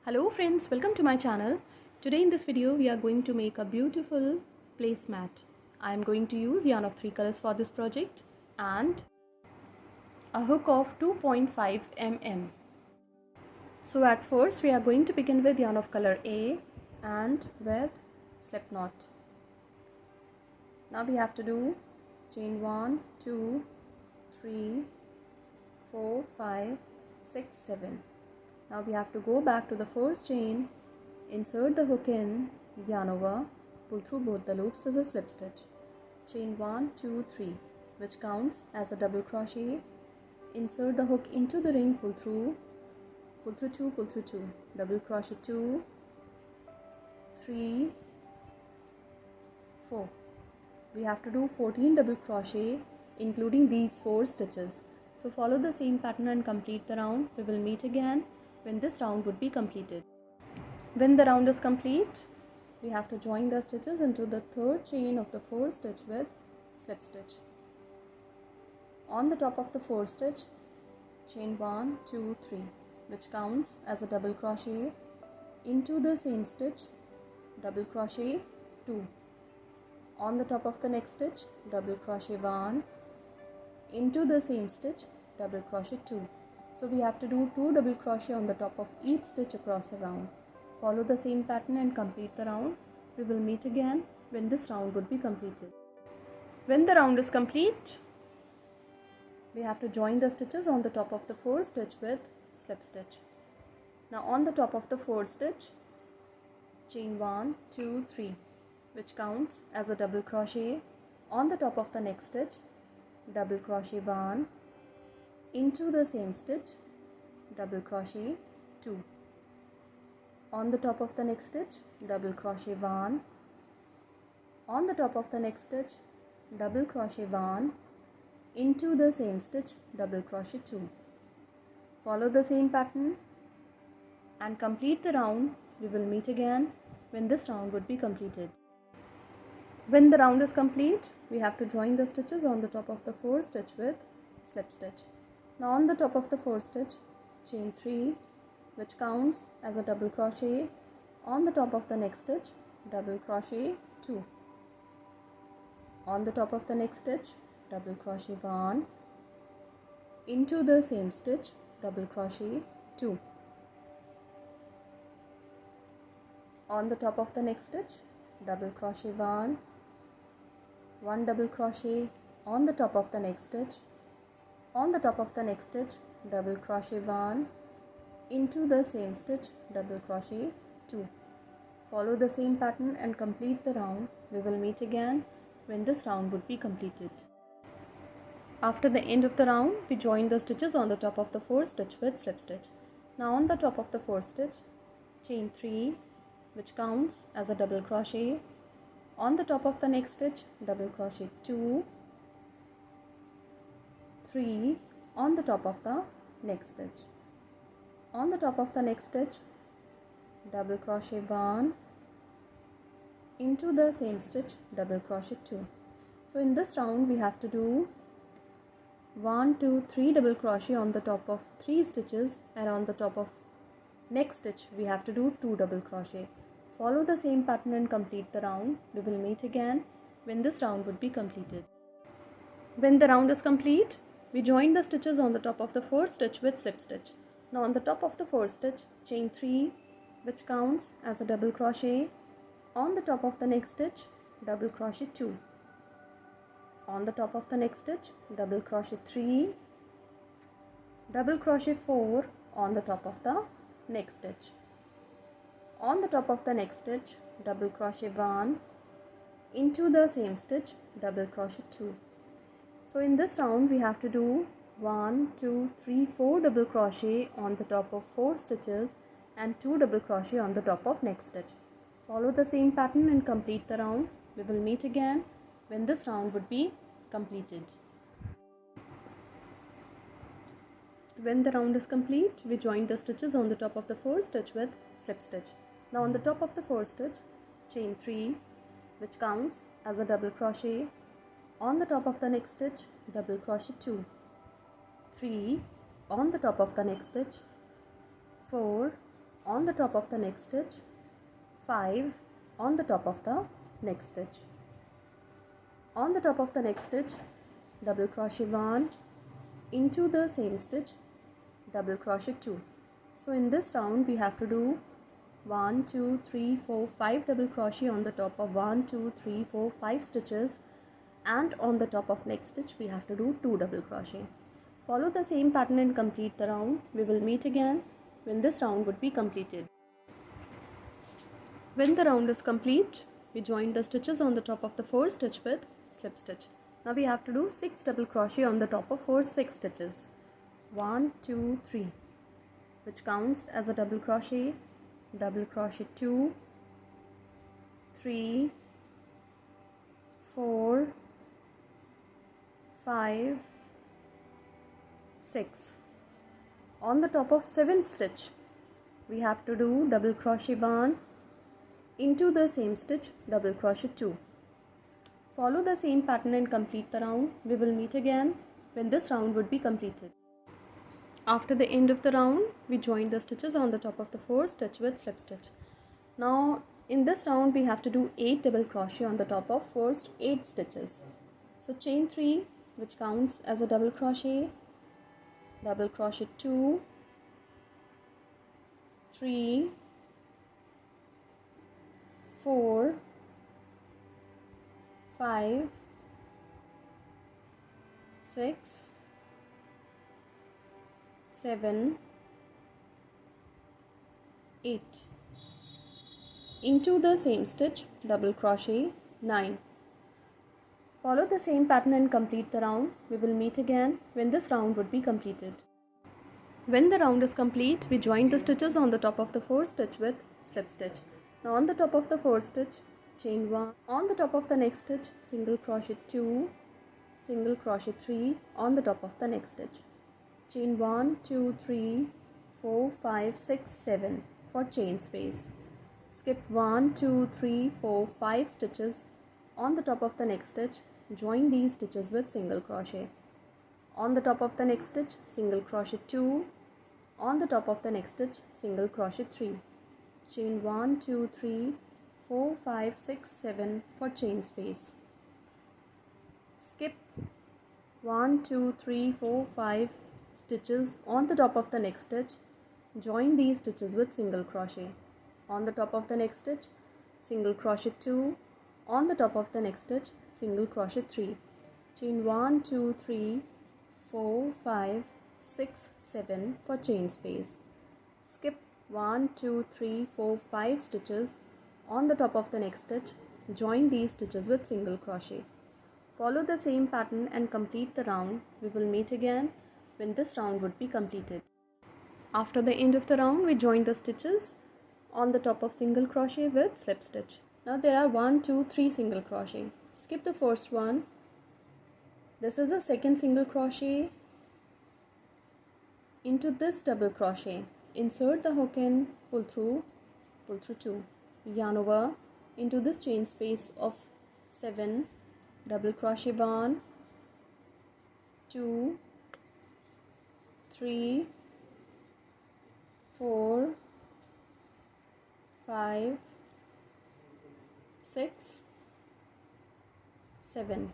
Hello friends, welcome to my channel. Today in this video we are going to make a beautiful placemat. I am going to use yarn of 3 colors for this project and a hook of 2.5 mm. So at first we are going to begin with yarn of color A and with slip knot. Now we have to do chain 1, 2, 3, 4, 5, 6, 7. Now we have to go back to the first chain, insert the hook in, yarn over, pull through both the loops as a slip stitch. Chain 1, 2, 3, which counts as a double crochet. Insert the hook into the ring, pull through 2, pull through 2, double crochet 2, 3, 4. We have to do 14 double crochet including these 4 stitches. So follow the same pattern and complete the round. We will meet again when this round would be completed. When the round is complete, we have to join the stitches into the third chain of the 4th stitch with slip stitch. On the top of the 4th stitch, chain 1, 2, 3, which counts as a double crochet, into the same stitch, double crochet 2. On the top of the next stitch, double crochet 1, into the same stitch, double crochet 2. So we have to do 2 double crochet on the top of each stitch across the round. Follow the same pattern and complete the round. We will meet again when this round would be completed. When the round is complete, we have to join the stitches on the top of the 4th stitch with slip stitch. Now on the top of the 4th stitch, chain 1, 2, 3, which counts as a double crochet. On the top of the next stitch, double crochet 1, into the same stitch, double crochet 2. On the top of the next stitch, double crochet 1. On the top of the next stitch, double crochet 1, into the same stitch, double crochet 2. Follow the same pattern and complete the round. We will meet again when this round would be completed. When the round is complete, we have to join the stitches on the top of the 4th stitch with slip stitch. Now on the top of the 4th stitch, chain 3, which counts as a double crochet. On the top of the next stitch, double crochet 2. On the top of the next stitch, double crochet 1, into the same stitch, double crochet 2. On the top of the next stitch, double crochet 1 double crochet. On the top of the next stitch, on the top of the next stitch, double crochet 1, into the same stitch, double crochet 2. Follow the same pattern and complete the round. We will meet again when this round would be completed. After the end of the round, we join the stitches on the top of the 4th stitch with slip stitch. Now on the top of the 4th stitch, chain 3, which counts as a double crochet. On the top of the next stitch, double crochet 2, 3. On the top of the next stitch. On the top of the next stitch, double crochet 1, into the same stitch, double crochet 2. So in this round we have to do 1, 2, 3 double crochet on the top of 3 stitches, and on the top of next stitch we have to do 2 double crochet. Follow the same pattern and complete the round. We will meet again when this round would be completed. When the round is complete, we join the stitches on the top of the 4th stitch with slip stitch. Now on the top of the 4th stitch, chain 3, which counts as a double crochet. On the top of the next stitch, double crochet 2. On the top of the next stitch, double crochet 3, double crochet 4 on the top of the next stitch. On the top of the next stitch, double crochet 1, into the same stitch, double crochet 2. So in this round we have to do 1, 2, 3, 4 double crochet on the top of 4 stitches and 2 double crochet on the top of next stitch. Follow the same pattern and complete the round. We will meet again when this round would be completed. When the round is complete, we join the stitches on the top of the 4th stitch with slip stitch. Now on the top of the 4th stitch, chain 3, which counts as a double crochet. On the top of the next stitch, double crochet 2, 3. On the top of the next stitch, 4, on the top of the next stitch, 5 on the top of the next stitch. On the top of the next stitch, double crochet 1, into the same stitch, double crochet 2. So in this round we have to do 1 2 3 4 5 double crochet on the top of 1 2 3 4 5 stitches, and on the top of next stitch we have to do 2 double crochet. Follow the same pattern and complete the round. We will meet again when this round would be completed. When the round is complete, we join the stitches on the top of the 4 stitch with slip stitch. Now we have to do 6 double crochet on the top of 6 stitches. 1 2 3, which counts as a double crochet 2, 3 4 5 6. On the top of 7th stitch, we have to do double crochet 1, into the same stitch, double crochet 2. Follow the same pattern and complete the round. We will meet again when this round would be completed. After the end of the round, we join the stitches on the top of the 4 stitch with slip stitch. Now in this round we have to do 8 double crochet on the top of first 8 stitches. So chain 3, which counts as a double crochet 2, 3 4 5 6 7 8. Into the same stitch, double crochet 9. Follow the same pattern and complete the round. We will meet again when this round would be completed. When the round is complete, we join the stitches on the top of the 4 stitch with slip stitch. Now on the top of the 4 stitch, chain 1. On the top of the next stitch, single crochet 2, single crochet 3 on the top of the next stitch. Chain 1 2 3 4 5 6 7 for chain space. Skip 1 2 3 4 5 stitches on the top of the next stitch. Join these stitches with single crochet. On the top of the next stitch, single crochet 2, on the top of the next stitch, single crochet 3. Chain 1 2 3 4 5 6 7 for chain space. Skip 1 2 3 4 5 stitches on the top of the next stitch. Join these stitches with single crochet. On the top of the next stitch, single crochet 2, on the top of the next stitch, single crochet 3. Chain 1 2 3 4 5 6 7 for chain space. Skip 1 2 3 4 5 stitches on the top of the next stitch. Join these stitches with single crochet. Follow the same pattern and complete the round. We will meet again when this round would be completed. After the end of the round, we join the stitches on the top of single crochet with slip stitch. Now there are 1 2 3 single crochet. Skip the first one. This is a second single crochet. Into this double crochet, insert the hook in, pull through 2, yarn over into this chain space of 7, double crochet 1 2 3 4 5 6 7.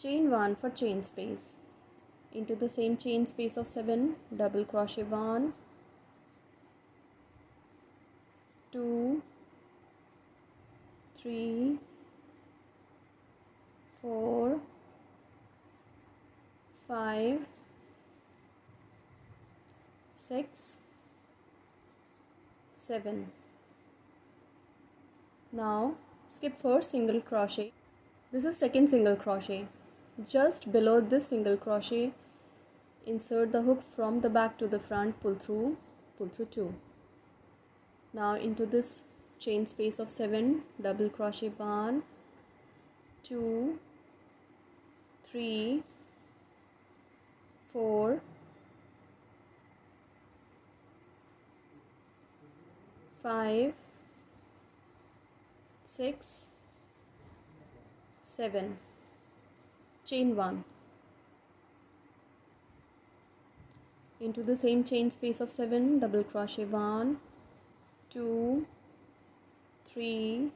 Chain 1 for chain space. Into the same chain space of 7, double crochet 1 2 3 4 5 6 7. Now skip first single crochet. This is second single crochet. Just below this single crochet, insert the hook from the back to the front, pull through 2. Now into this chain space of 7, double crochet 1 2 3 4 5 6 7. Chain 1. Into the same chain space of 7, double crochet 1, 2, 3,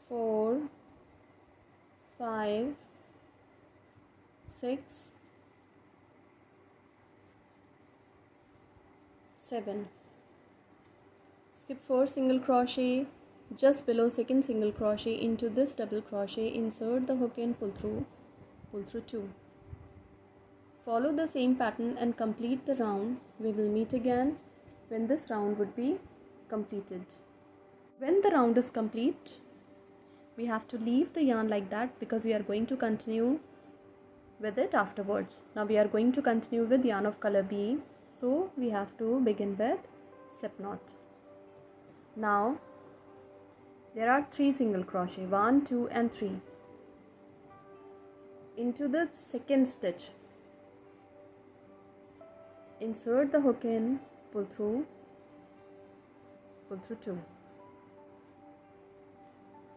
4, 5, 6, 7. Skip 4 single crochet just below second single crochet. Into this double crochet, insert the hook and pull through 2. Follow the same pattern and complete the round. We will meet again when this round would be completed. When the round is complete, we have to leave the yarn like that because we are going to continue with it afterwards. Now we are going to continue with yarn of color B, so we have to begin with slip knot. Now there are 3 single crochet, 1, 2 and 3. Into the second stitch, insert the hook in, pull through 2.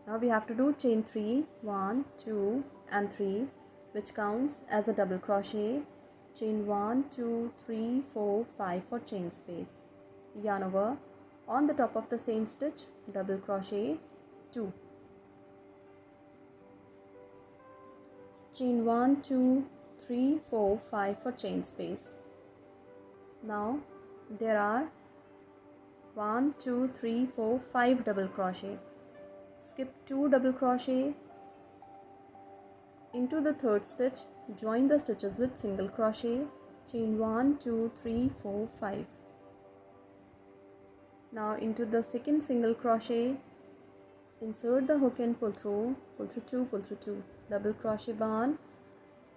Now we have to do chain 3, 1, 2 and 3, which counts as a double crochet. Chain 1, 2, 3, 4, 5 for chain space. Yarn over. On the top of the same stitch, double crochet 2. Chain 1, 2, 3, 4, 5 for chain space. Now there are 1, 2, 3, 4, 5 double crochet. Skip 2 double crochet. Into the third stitch, join the stitches with single crochet. Chain 1, 2, 3, 4, 5. Now into the second single crochet, insert the hook and pull through 2, double crochet 1,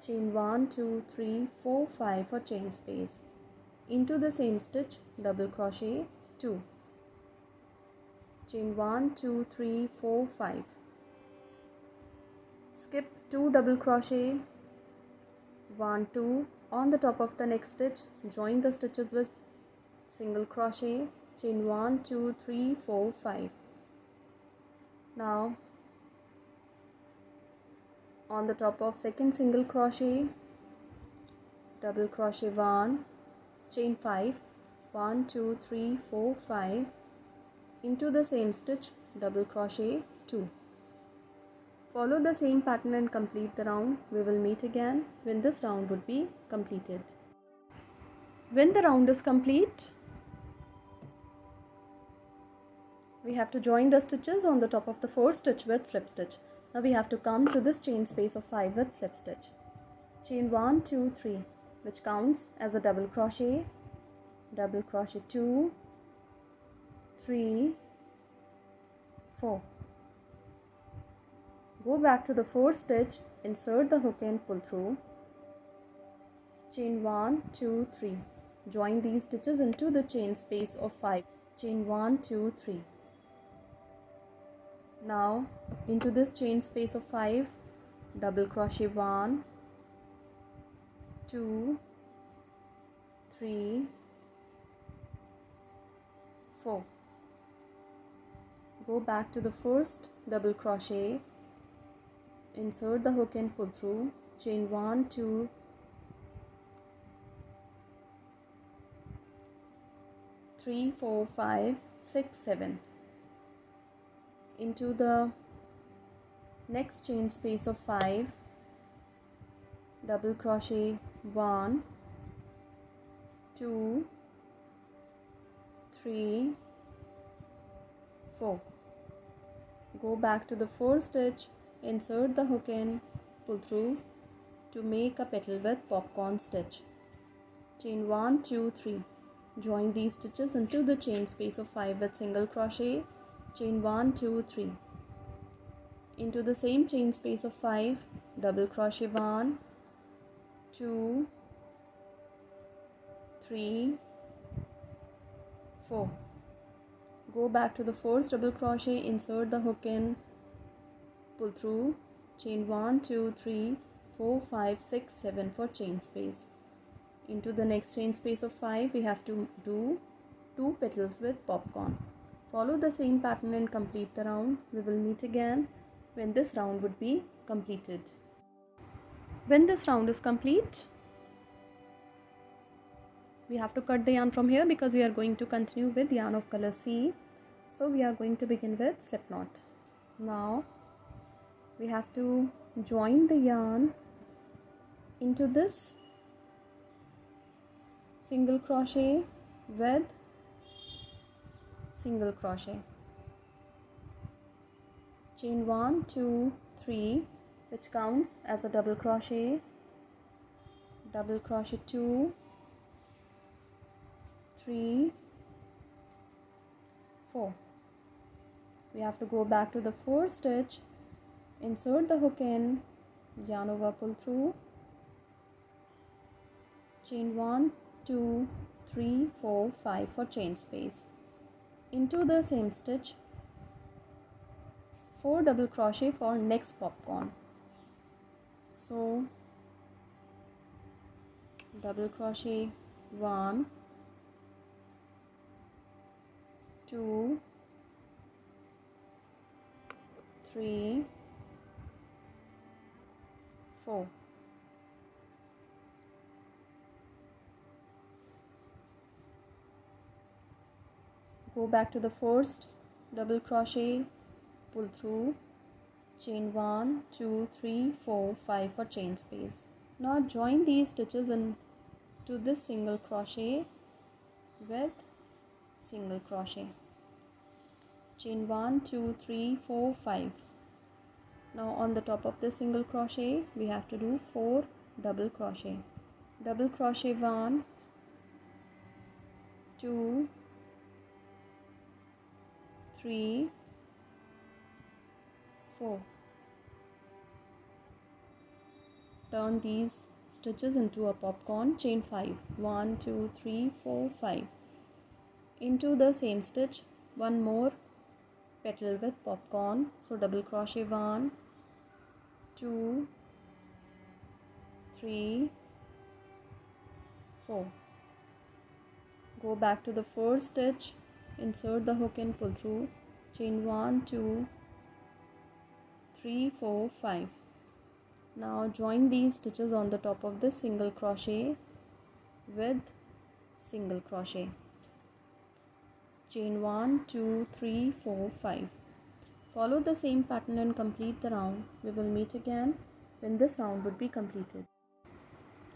chain 1, 2, 3, 4, 5 for chain space. Into the same stitch, double crochet 2, chain 1, 2, 3, 4, 5. Skip 2 double crochet, 1, 2. On the top of the next stitch, join the stitches with single crochet. Chain 1, 2, 3, 4, 5. Now on the top of second single crochet, double crochet 1, chain 5, 1, 2, 3, 4, 5. Into the same stitch, double crochet 2. Follow the same pattern and complete the round. We will meet again when this round would be completed. When the round is complete, we have to join the stitches on the top of the 4th stitch with slip stitch. Now we have to come to this chain space of 5 with slip stitch. Chain 1, 2, 3, which counts as a double crochet 2, 3, 4. Go back to the 4th stitch, insert the hook and pull through. Chain 1, 2, 3. Join these stitches into the chain space of 5. Chain 1, 2, 3. Now into this chain space of 5, double crochet 1, 2, 3, 4. Go back to the first double crochet, insert the hook and pull through. Chain 1, 2, 3, 4, 5, 6, 7. Into the next chain space of 5, double crochet 1, 2, 3, 4. Go back to the 4th stitch, insert the hook in, pull through to make a petal with popcorn stitch. Chain 1, 2, 3. Join these stitches into the chain space of 5 with single crochet. Chain 1, 2, 3. Into the same chain space of 5, double crochet 1, 2, 3, 4. Go back to the 4th double crochet, insert the hook in, pull through. Chain 1, 2, 3, 4, 5, 6, 7 for chain space. Into the next chain space of 5, we have to do 2 petals with popcorn. Follow the same pattern and complete the round. We will meet again when this round would be completed. When this round is complete, We have to cut the yarn from here because we are going to continue with yarn of color C. So we are going to begin with slip knot. Now we have to join the yarn into this single crochet with single crochet. Chain 1, 2, 3, which counts as a double crochet 2, 3, 4. We have to go back to the 4th stitch, insert the hook in, yarn over, pull through, chain 1, 2, 3, 4, 5 for chain space. Into the same stitch, 4 double crochet for next popcorn. So double crochet 1, 2, 3, 4. Go back to the first double crochet, pull through, chain 1, 2, 3, 4, 5 for chain space. Now join these stitches into this single crochet with single crochet. Chain 1, 2, 3, 4, 5. Now on the top of the single crochet we have to do 4 double crochet. Double crochet 1, 2, 3, 4. Turn these stitches into a popcorn. Chain 5, 1, 2, 3, 4, 5. Into the same stitch, one more petal with popcorn. So double crochet 1, 2, 3, 4. Go back to the first stitch, insert the hook and pull through, chain 1, 2, 3, 4, 5. Now join these stitches on the top of this single crochet with single crochet. Chain 1, 2, 3, 4, 5. Follow the same pattern and complete the round. We will meet again when this round would be completed.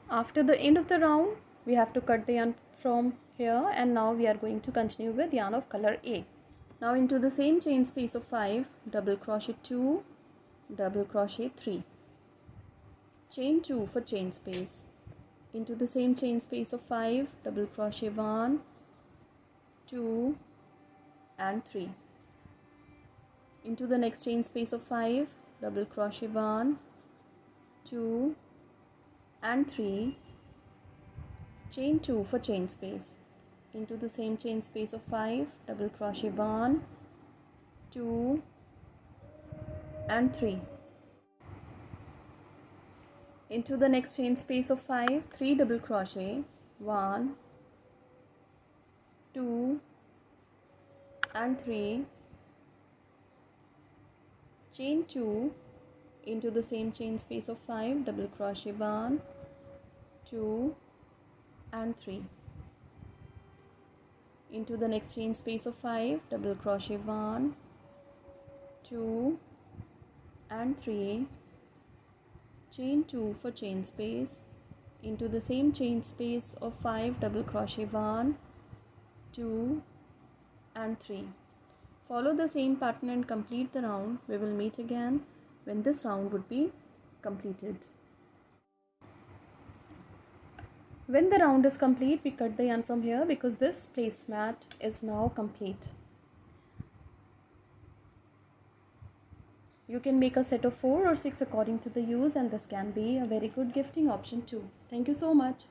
After the end of the round, we have to cut the yarn from here, and now we are going to continue with yarn of color A. Now into the same chain space of 5, double crochet 2, double crochet 3. Chain 2 for chain space. Into the same chain space of 5, double crochet 1, 2 and 3. Into the next chain space of 5, double crochet 1, 2 and 3. Chain 2 for chain space. Into the same chain space of 5, double crochet 1, 2 and 3. Into the next chain space of 5, 3 double crochet, 1, 2 and 3. Chain 2 into the same chain space of 5, double crochet 1, 2 and 3. Into the next chain space of 5, double crochet 1, 2 and 3. Chain 2 for chain space. Into the same chain space of 5, double crochet 1, 2 and 3. Follow the same pattern and complete the round. We will meet again when this round would be completed. When the round is complete, we cut the yarn from here because this placemat is now complete. You can make a set of 4 or 6 according to the use, and this can be a very good gifting option too. Thank you so much.